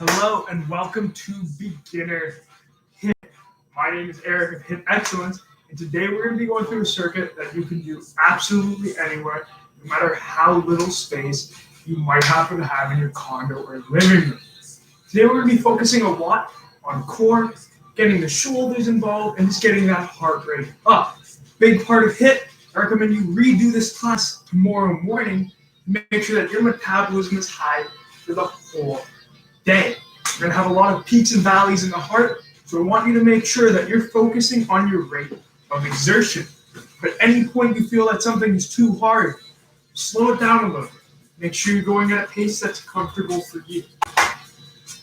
Hello and welcome to Beginner HIIT. My name is Eric of HIIT Excellence, and today we're going to be going through a circuit that you can do absolutely anywhere, no matter how little space you might happen to have in your condo or living room. Today we're going to be focusing a lot on core, getting the shoulders involved, and just getting that heart rate up. Big part of HIIT, I recommend you redo this class tomorrow morning to make sure that your metabolism is high for the whole day. You're going to have a lot of peaks and valleys in the heart, so I want you to make sure that you're focusing on your rate of exertion. If at any point you feel that something is too hard, slow it down a little bit. Make sure you're going at a pace that's comfortable for you.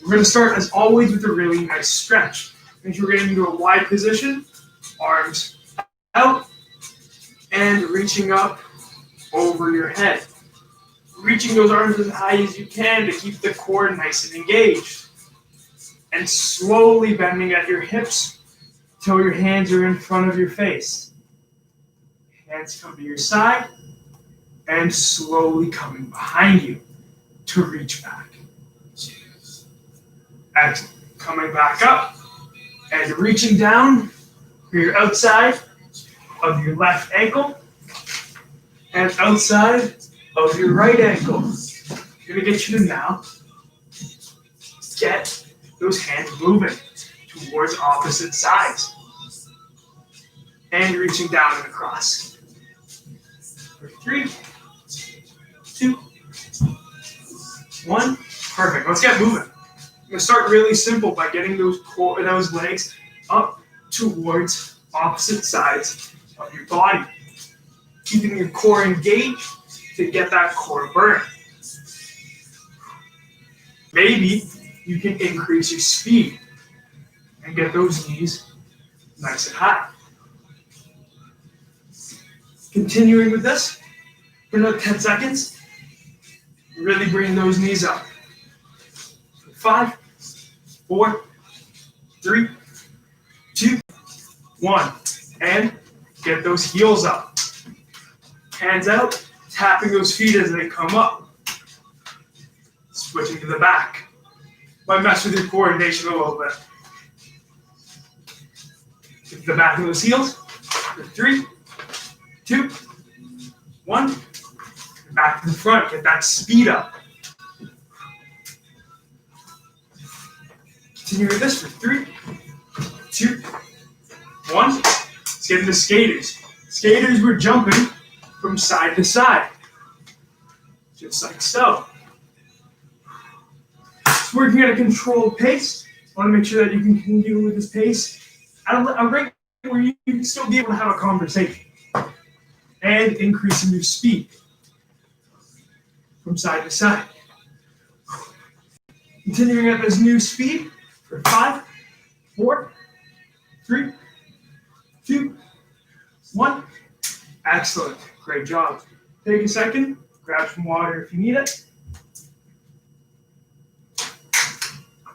We're going to start, as always, with a really nice stretch. Make sure we're getting into a wide position, arms out, and reaching up over your head. Reaching those arms as high as you can to keep the core nice and engaged. And slowly bending at your hips until your hands are in front of your face. Hands come to your side and slowly coming behind you to reach back. Excellent. Coming back up and reaching down for your outside of your left ankle and outside of your right ankle. I'm going to get you to now get those hands moving towards opposite sides and reaching down and across. For 3, 2, 1. Perfect. Let's get moving. I'm going to start really simple by getting those legs up towards opposite sides of your body, keeping your core engaged to get that core burn. Maybe you can increase your speed and get those knees nice and high. Continuing with this for another 10 seconds. Really bring those knees up. 5, 4, 3, 2, 1. And get those heels up. Hands out. Tapping those feet as they come up. Switching to the back. Might mess with your coordination a little bit. Get to the back of those heels. 3, 2, 1. Back to the front. Get that speed up. Continue with this for 3, 2, 1. Let's get into skaters. Skaters, we're jumping from side to side, just like so. It's working at a controlled pace. I want to make sure that you can continue with this pace at a rate where you can still be able to have a conversation and increasing your speed from side to side. Continuing at this new speed for 5, 4, 3, 2, 1. Excellent. Great job. Take a second, grab some water if you need it.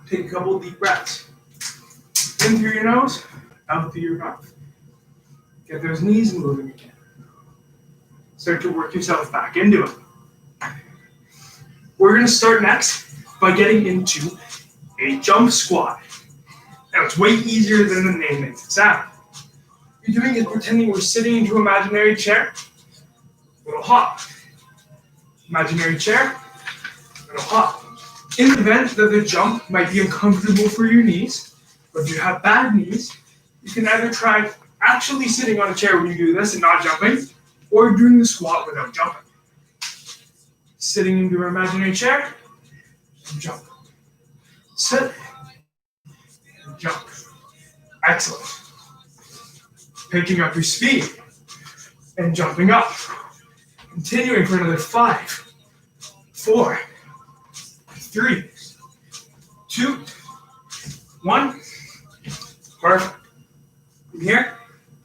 Take a couple of deep breaths. In through your nose, out through your mouth. Get those knees moving again. Start to work yourself back into it. We're going to start next by getting into a jump squat. Now, it's way easier than the name makes it sound. What you're doing is pretending we're sitting into an imaginary chair. Little hop. Imaginary chair. Little hop. In the event that the jump might be uncomfortable for your knees, or if you have bad knees, you can either try actually sitting on a chair when you do this and not jumping, or doing the squat without jumping. Sitting into an imaginary chair, and jump. Sit, and jump. Excellent. Picking up your speed and jumping up. Continuing for another 5, 4, 3, 2, 1. Perfect. From here,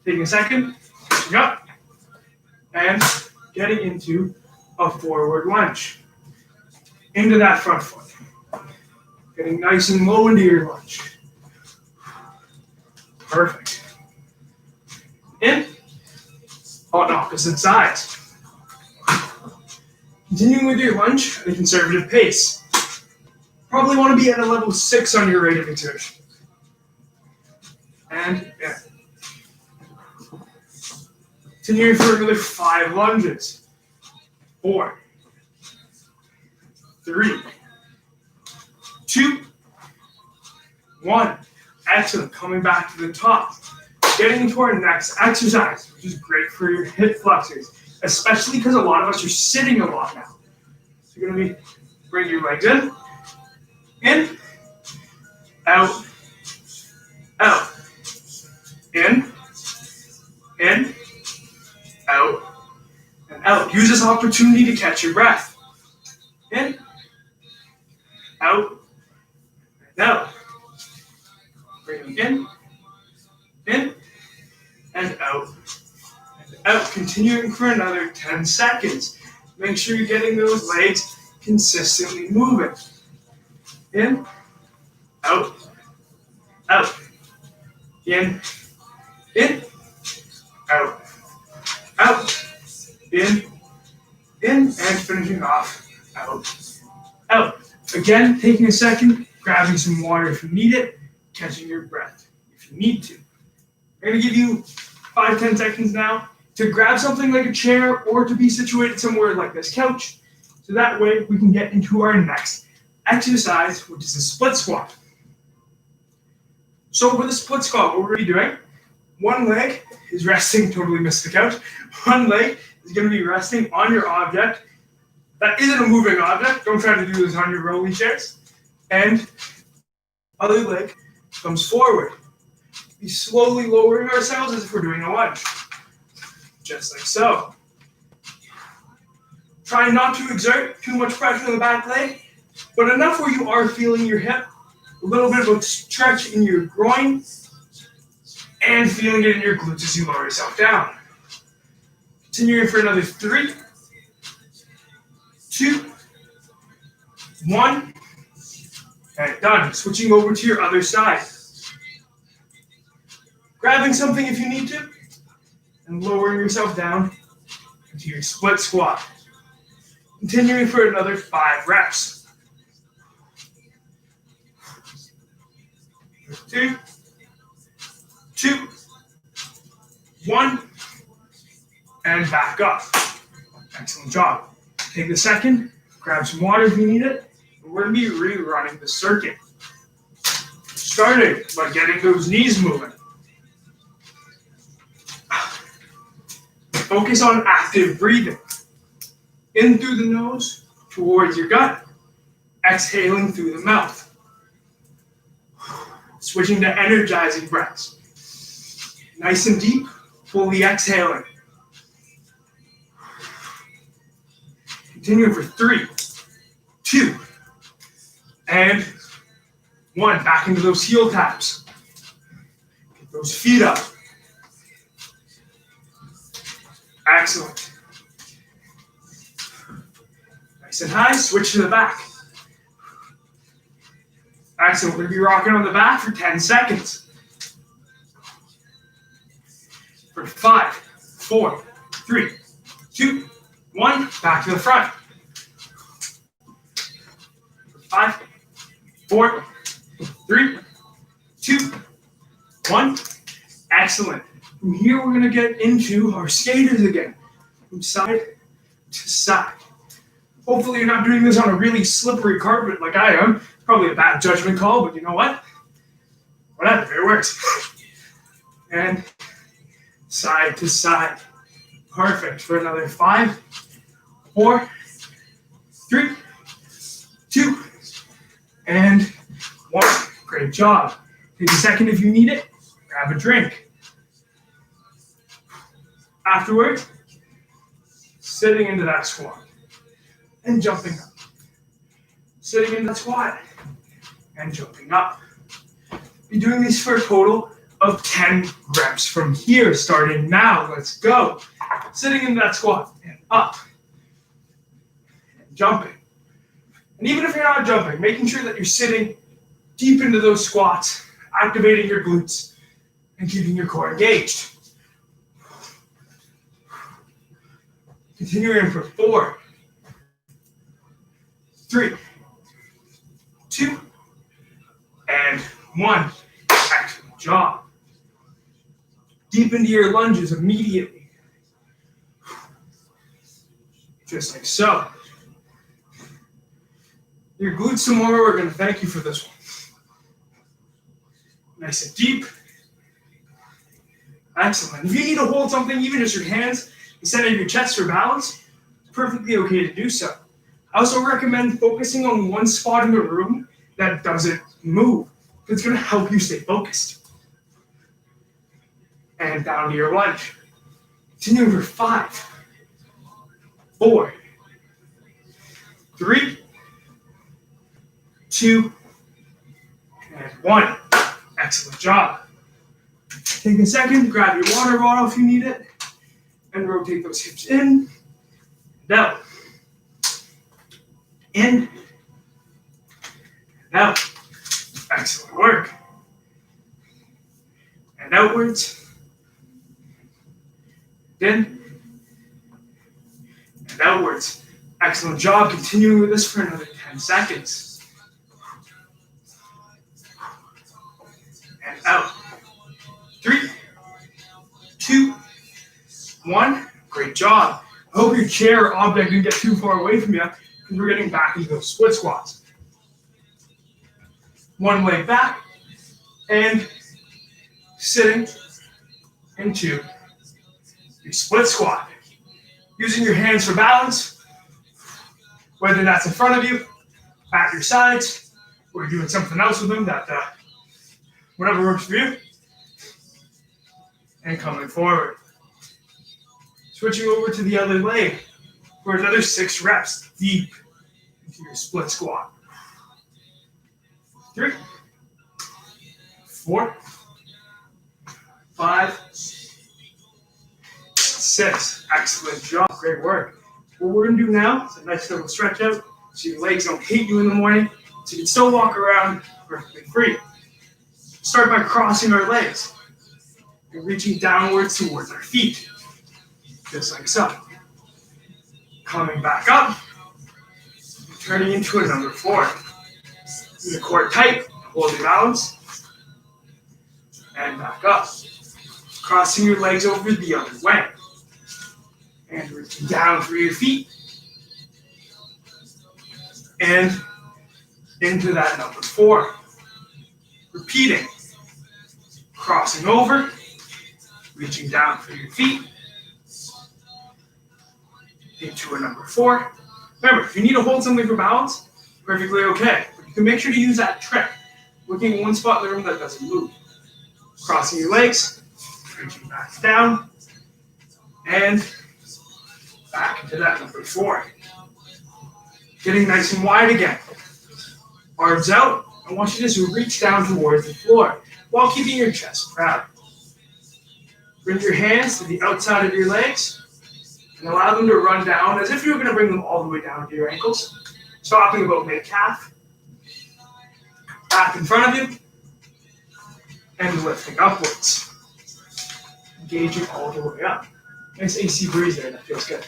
taking a second, pushing up, and getting into a forward lunge. Into that front foot. Getting nice and low into your lunge. Perfect. In, on opposite sides. Continuing with your lunge at a conservative pace. Probably want to be at a level 6 on your rate of exertion. And yeah. Continuing for another 5 lunges. 4, 3, 2, 1. Excellent. Coming back to the top. Getting into our next exercise, which is great for your hip flexors, especially because a lot of us are sitting a lot now. So you're going to bring your legs in, out, out, in, out, and out. Use this opportunity to catch your breath. In, out, and out. Bring them in, and out, and out. Continuing for another 10 seconds. Make sure you're getting those legs consistently moving. In, out, out. In, out, out. In, and finishing off, out, out. Again, taking a second, grabbing some water if you need it, catching your breath if you need to. I'm going to give you 5-10 seconds now to grab something like a chair or to be situated somewhere like this couch. So that way we can get into our next exercise, which is a split squat. So with a split squat, what we're going to be doing, one leg is resting, totally missed the couch. One leg is going to be resting on your object. That isn't a moving object. Don't try to do this on your rolling chairs. And other leg comes forward. Be slowly lowering ourselves as if we're doing a lunge. Just like so. Try not to exert too much pressure on the back leg, but enough where you are feeling your hip, a little bit of a stretch in your groin, and feeling it in your glutes as you lower yourself down. Continuing for another 3, 2, 1, and done. Switching over to your other side. Grabbing something if you need to, and lowering yourself down into your split squat. Continuing for another 5 reps. 2, 1, and back up. Excellent job. Take a second, grab some water if you need it, and we're going to be rerunning the circuit. Starting by getting those knees moving. Focus on active breathing. In through the nose, towards your gut. Exhaling through the mouth. Switching to energizing breaths. Nice and deep, fully exhaling. Continuing for 3, 2, and 1. Back into those heel taps. Get those feet up. Excellent. Nice and high, switch to the back. Excellent, we're going to be rocking on the back for 10 seconds. For 5, 4, 3, 2, 1, back to the front. 5, 4, 3, 2, 1. Excellent. From here, we're going to get into our skaters again, from side to side. Hopefully, you're not doing this on a really slippery carpet like I am. It's probably a bad judgment call, but you know what? Whatever, it works. And side to side. Perfect. For another 5, 4, 3, 2, and 1. Great job. Take a second if you need it. Grab a drink. Afterwards, sitting into that squat and jumping up. Sitting in that squat and jumping up. Be doing these for a total of 10 reps from here, starting now. Let's go. Sitting in that squat and up and jumping. And even if you're not jumping, making sure that you're sitting deep into those squats, activating your glutes and keeping your core engaged. Continuing for 4, 3, 2, 1. Excellent job. Deep into your lunges immediately. Just like so. Your glutes tomorrow are going to thank you for this one. Nice and deep. Excellent. If you need to hold something, even just your hands, instead of your chest for balance, it's perfectly okay to do so. I also recommend focusing on one spot in the room that doesn't move. It's going to help you stay focused. And down to your lunge. Continue for 5, 4, 3, 2, and 1. Excellent job. Take a second, grab your water bottle if you need it, and rotate those hips in and out. In and out. Excellent work. And outwards. In and outwards. Excellent job. Continuing with this for another 10 seconds. And out. 3, 2, 1. Great job. I hope your chair or object didn't get too far away from you because we're getting back into those split squats. One leg back and sitting into your split squat. Using your hands for balance, whether that's in front of you, at your sides, or you're doing something else with them, whatever works for you. And coming forward. Switching over to the other leg for another 6 reps deep into your split squat. 3, 4, 5, 6. Excellent job. Great work. What we're going to do now is a nice little stretch out so your legs don't hate you in the morning, so you can still walk around perfectly free. Start by crossing our legs and reaching downwards towards our feet, just like so. Coming back up, turning into a number 4. Keep the core tight, hold your balance, and back up. Crossing your legs over the other way. And reaching down through your feet, and into that number 4. Repeating, crossing over, reaching down through your feet, into a number 4. Remember, if you need to hold something for balance, perfectly okay. But you can make sure to use that trick, looking in one spot in the room that doesn't move. Crossing your legs, reaching back down, and back into that number 4. Getting nice and wide again. Arms out. I want you to just reach down towards the floor while keeping your chest proud. Bring your hands to the outside of your legs and allow them to run down as if you were going to bring them all the way down to your ankles. Stopping about mid-calf. Back in front of you. And lifting upwards. Engaging all the way up. Nice AC breeze there, that feels good.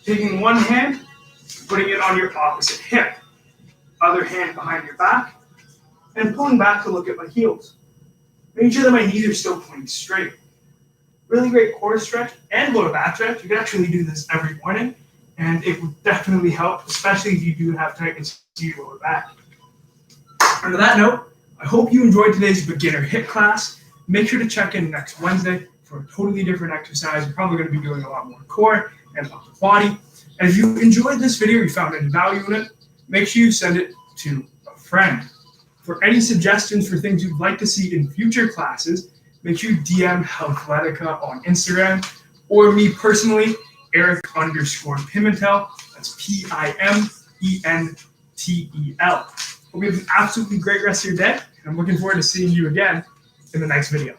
Taking one hand, putting it on your opposite hip. Other hand behind your back, and pulling back to look at my heels. Making sure that my knees are still pointing straight. Really great core stretch and lower back stretch. You can actually do this every morning, and it would definitely help, especially if you do have tightness to your lower back. Under that note, I hope you enjoyed today's beginner HIIT class. Make sure to check in next Wednesday for a totally different exercise. You're probably going to be doing a lot more core and upper body. And if you enjoyed this video, you found any value in it, make sure you send it to a friend. For any suggestions for things you'd like to see in future classes, make sure you DM Healthletica on Instagram, or me personally, Eric_Pimentel. That's Pimentel. Hope you have an absolutely great rest of your day, and I'm looking forward to seeing you again in the next video.